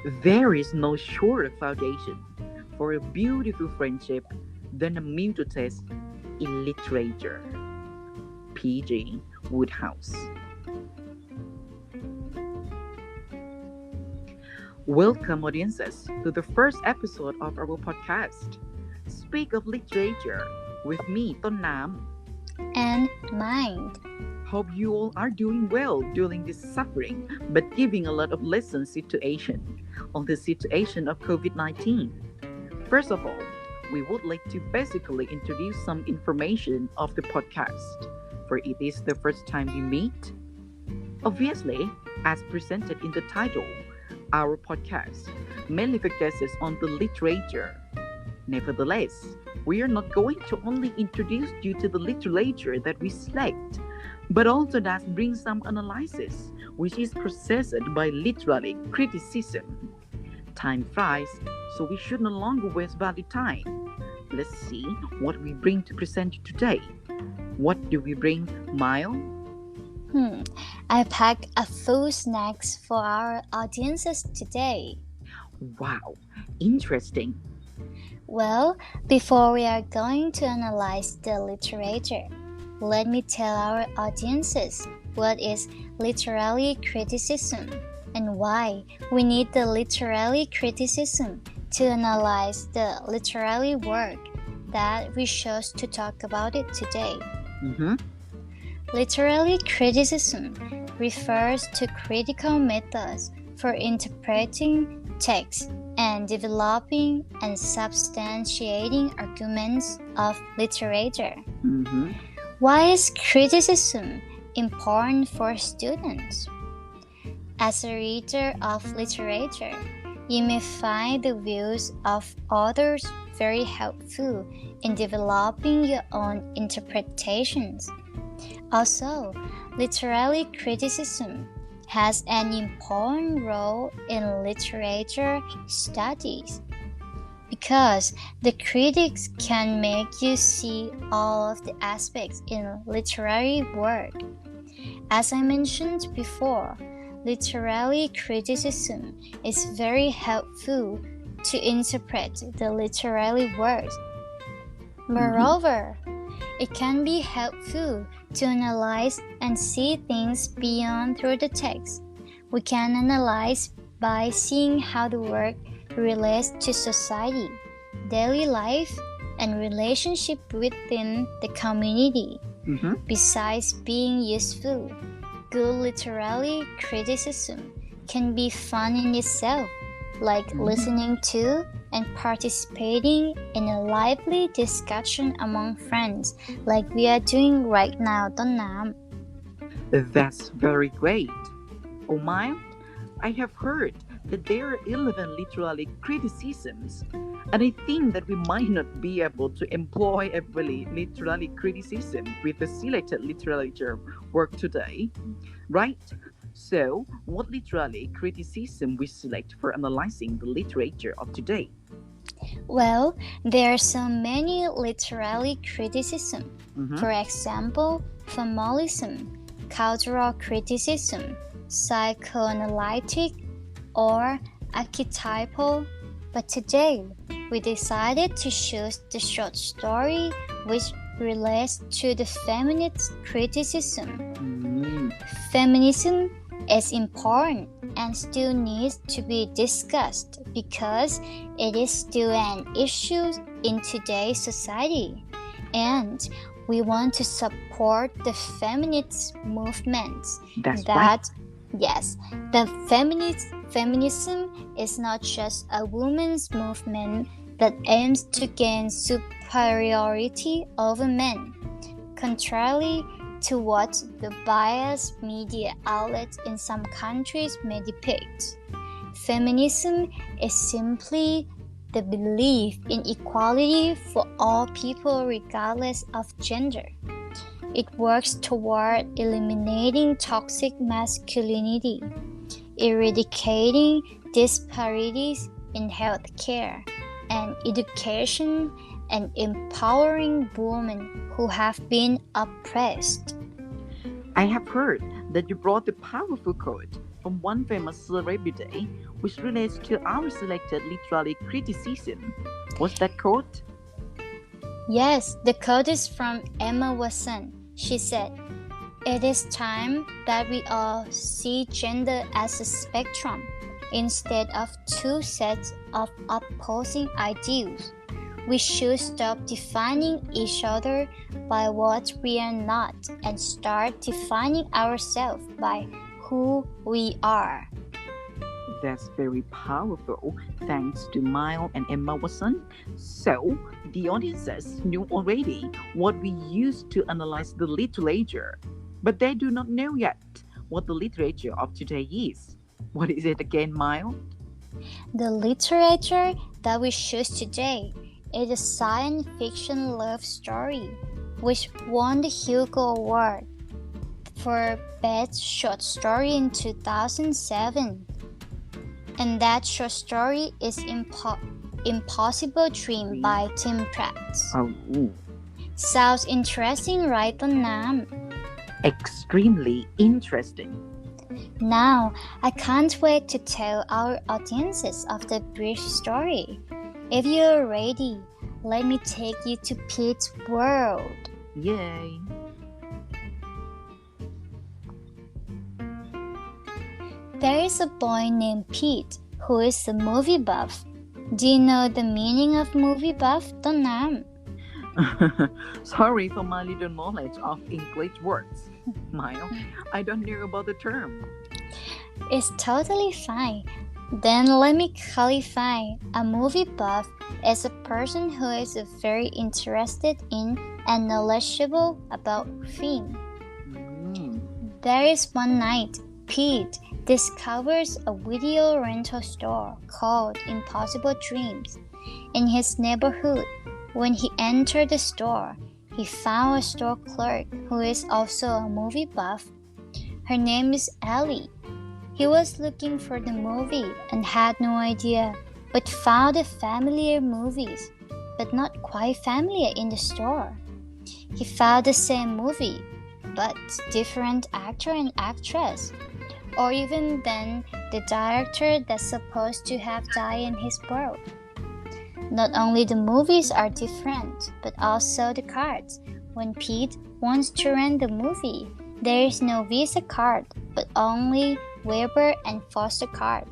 There is no surer foundation for a beautiful friendship than a mutual taste in literature. P.G. Woodhouse. Welcome, audiences, to the first episode of our podcast, Speak of Literature, with me, Ton-nam. And Mind. Hope you all are doing well during this suffering, but giving a lot of lesson situation on the situation of COVID-19. First of all, we would like to basically introduce some information of the podcast, for it is the first time we meet. Obviously, as presented in the title, our podcast mainly focuses on the literature. Nevertheless, we are not going to only introduce you to the literature that we select, but also that brings some analysis, which is processed by literary criticism. Time flies, so we should no longer waste valuable time. Let's see what we bring to present you today. What do we bring, Mild? I packed a full snacks for our audiences today. Wow, interesting. Well, before we are going to analyze the literature, let me tell our audiences what is literary criticism and why we need the literary criticism to analyze the literary work that we chose to talk about it today. Literary criticism refers to critical methods for interpreting text and developing and substantiating arguments of literature. Why is criticism important for students? As a reader of literature, you may find the views of others very helpful in developing your own interpretations. Also, literary criticism has an important role in literature studies because the critics can make you see all of the aspects in literary work. As I mentioned before, literary criticism is very helpful to interpret the literary works. Moreover, it can be helpful to analyze and see things beyond through the text. We can analyze by seeing how the work relates to society, daily life, and relationship within the community. Besides being useful, good literary criticism can be fun in itself, like listening to and participating in a lively discussion among friends, like we are doing right now, Ton-nam. That's very great. Oh, Mild, I have heard that there are 11 literary criticisms, and I think that we might not be able to employ every literary criticism with the selected literature work today, right? So, what literary criticism we select for analyzing the literature of today? Well, there are so many literary criticism. For example, formalism, cultural criticism, psychoanalytic, or archetypal. But today, we decided to choose the short story which relates to the feminist criticism. Feminism is important and still needs to be discussed because it is still an issue in today's society, and we want to support the feminist movements. Right. Yes, the feminism is not just a women's movement that aims to gain superiority over men, contrary to what the biased media outlets in some countries may depict. Feminism is simply the belief in equality for all people regardless of gender. It works toward eliminating toxic masculinity, eradicating disparities in healthcare and education, and empowering women who have been oppressed. I have heard that you brought the powerful quote, from one famous celebrity, which relates to our selected literary criticism. What's that quote? Yes, the quote is from Emma Watson. She said, "It is time that we all see gender as a spectrum instead of two sets of opposing ideals. We should stop defining each other by what we are not and start defining ourselves by who we are." That's very powerful, thanks to Mild and Emma Watson. So, the audiences knew already what we used to analyze the literature, but they do not know yet what the literature of today is. What is it again, Mild? The literature that we choose today is a science fiction love story, which won the Hugo Award for Best Short Story in 2007. And that short story is Impossible Dream by Tim Pratt. Oh, Sounds interesting, right, Ton-nam? extremely interesting. Now, I can't wait to tell our audiences of the brief story. If you're ready, let me take you to Pete's world. Yay! There is a boy named Pete who is a movie buff. Do you know the meaning of movie buff, Ton-nam? Sorry for my little knowledge of English words. Mild, I don't know about the term. It's totally fine. Then let me clarify. A movie buff is a person who is very interested in and knowledgeable about film. There is one night, Pete discovers a video rental store called Impossible Dreams in his neighborhood. When he entered the store, he found a store clerk who is also a movie buff. Her name is Ellie. He was looking for the movie and had no idea, but found the familiar movies, but not quite familiar in the store. He found the same movie, but different actor and actress, or even then the director that's supposed to have died in his world. Not only the movies are different, but also the cards. When Pete wants to rent the movie, there is no Visa card, but only Weber and Foster card.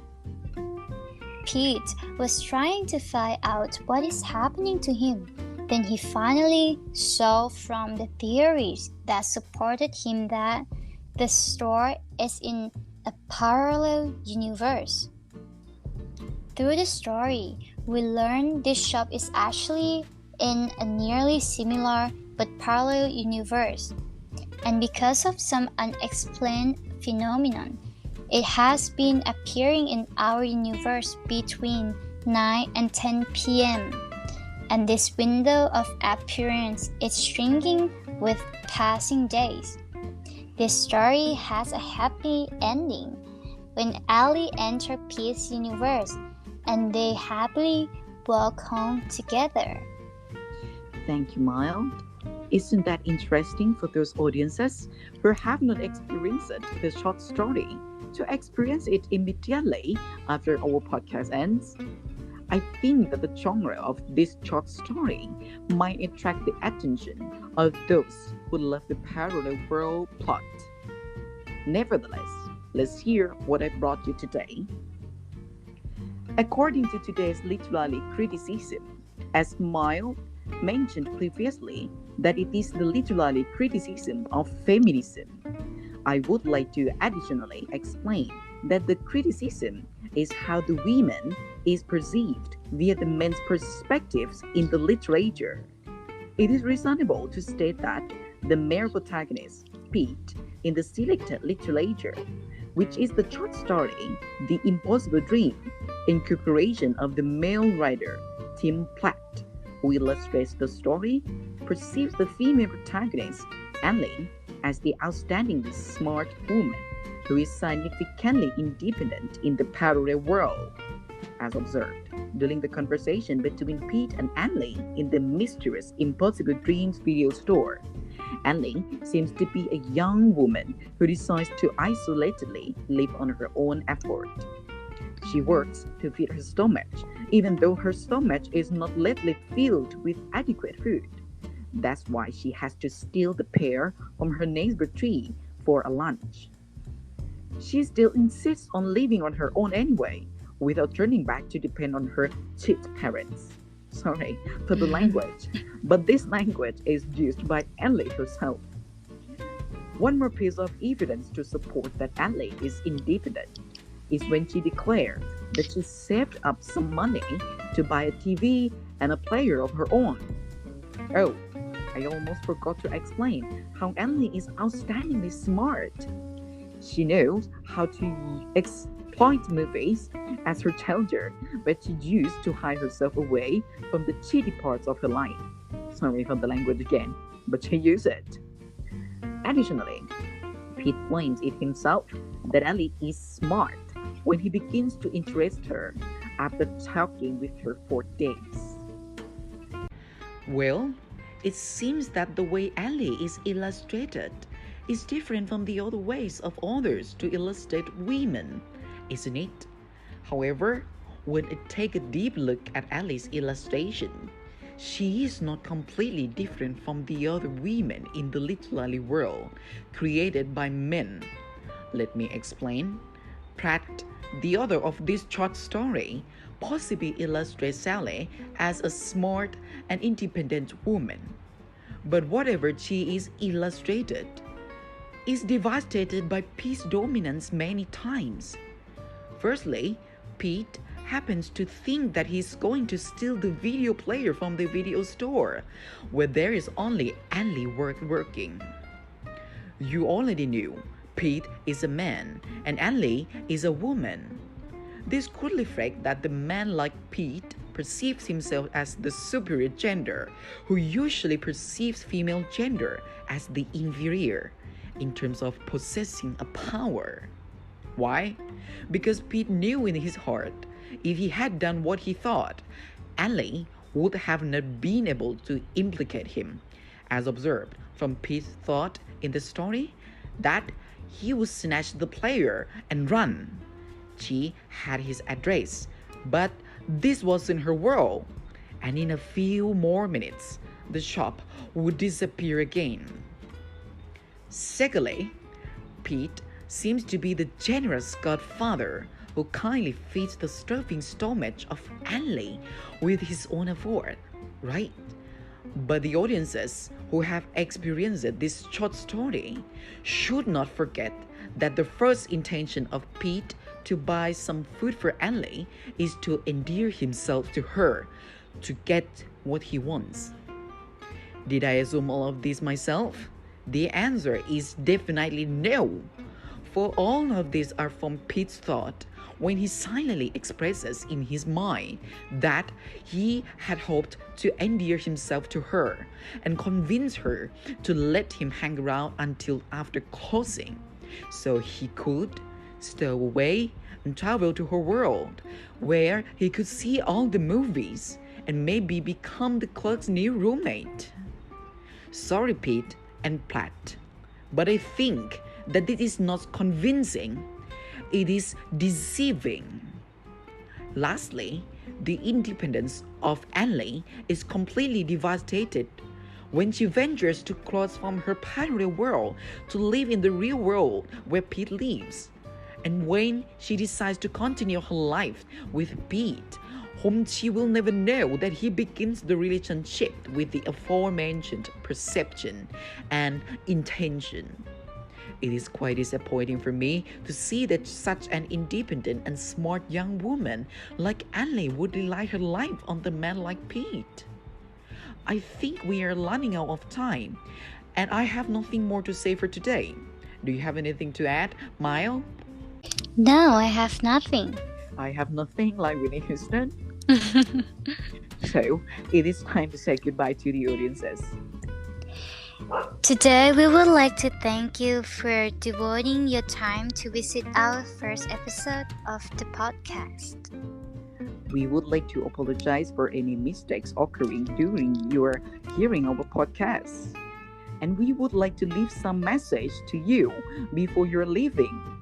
Pete was trying to find out what is happening to him. Then he finally saw from the theories that supported him that the store is in a parallel universe. Through the story, we learn this shop is actually in a nearly similar but parallel universe, and because of some unexplained phenomenon, it has been appearing in our universe between 9 and 10 p.m. And this window of appearance is shrinking with passing days. This story has a happy ending when Ellie enters Pete's universe and they happily walk home together. Thank you, Mild. Isn't that interesting for those audiences who have not experienced the short story to experience it immediately after our podcast ends? I think that the genre of this short story might attract the attention of those who love the parallel world plot. Nevertheless, let's hear what I brought you today. According to today's literary criticism, as Mild mentioned previously, that it is the literary criticism of feminism. I would like to additionally explain that the criticism is how the woman is perceived via the men's perspectives in the literature. It is reasonable to state that the male protagonist, Pete, in the selected literature, which is the short story The Impossible Dream, in cooperation of the male writer, Tim Pratt, who illustrates the story, perceives the female protagonist, Ellie, as the outstandingly smart woman who is significantly independent in the parallel world, as observed during the conversation between Pete and Ellie in the mysterious Impossible Dreams video store. Annie seems to be a young woman who decides to isolatedly live on her own effort. She works to feed her stomach, even though her stomach is not lately filled with adequate food. That's why she has to steal the pear from her neighbor's tree for a lunch. She still insists on living on her own anyway, without turning back to depend on her cheat parents. Sorry for the language, but this language is used by Ellie herself. One more piece of evidence to support that Ellie is independent is when she declares that she saved up some money to buy a TV and a player of her own. Oh, I almost forgot to explain how Ellie is outstandingly smart. She knows how to exploit movies as her treasure, but she used to hide herself away from the cheaty parts of her life. Sorry for the language again, but she used it. Additionally, Pete blames it himself that Ellie is smart when he begins to interest her after talking with her for days. Well, it seems that the way Ellie is illustrated is different from the other ways of others to illustrate women, isn't it? However, when I take a deep look at Ellie's illustration, she is not completely different from the other women in the literary world created by men. Let me explain. Pratt, the author of this short story, possibly illustrates Sally as a smart and independent woman. But whatever she is illustrated is devastated by Pete's dominance many times. Firstly, Pete happens to think that he's going to steal the video player from the video store, where there is only Annie working. You already knew Pete is a man and Annie is a woman. This could reflect that the man like Pete perceives himself as the superior gender, who usually perceives female gender as the inferior in terms of possessing a power. Why? Because Pete knew in his heart, if he had done what he thought, Annie would have not been able to implicate him, as observed from Pete's thought in the story, that he would snatch the player and run. She had his address, but this wasn't her world, and in a few more minutes, the shop would disappear again. Secondly, Pete seems to be the generous godfather who kindly feeds the starving stomach of Annie with his own effort, right? But the audiences who have experienced this short story should not forget that the first intention of Pete to buy some food for Annie is to endear himself to her, to get what he wants. Did I assume all of this myself? The answer is definitely no. For all of these are from Pete's thought when he silently expresses in his mind that he had hoped to endear himself to her and convince her to let him hang around until after closing, so he could stow away and travel to her world, where he could see all the movies and maybe become the clerk's new roommate. Sorry, Pete and Pratt, but I think that this is not convincing, it is deceiving. Lastly, the independence of Annie is completely devastated when she ventures to cross from her parallel world to live in the real world where Pete lives, and when she decides to continue her life with Pete, whom she will never know that he begins the relationship with the aforementioned perception and intention. It is quite disappointing for me to see that such an independent and smart young woman like Annie would rely her life on the man like Pete. I think we are running out of time, and I have nothing more to say for today. Do you have anything to add, Mild? No, I have nothing. I have nothing, like Whitney Houston. So, it is time to say goodbye to the audiences. Today, we would like to thank you for devoting your time to visit our first episode of the podcast. We would like to apologize for any mistakes occurring during your hearing of a podcast. and we would like to leave some message to you before you're leaving.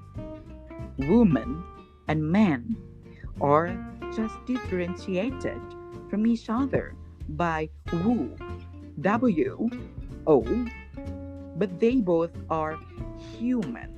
Woman and man are just differentiated from each other by Wu, W, O, but they both are human.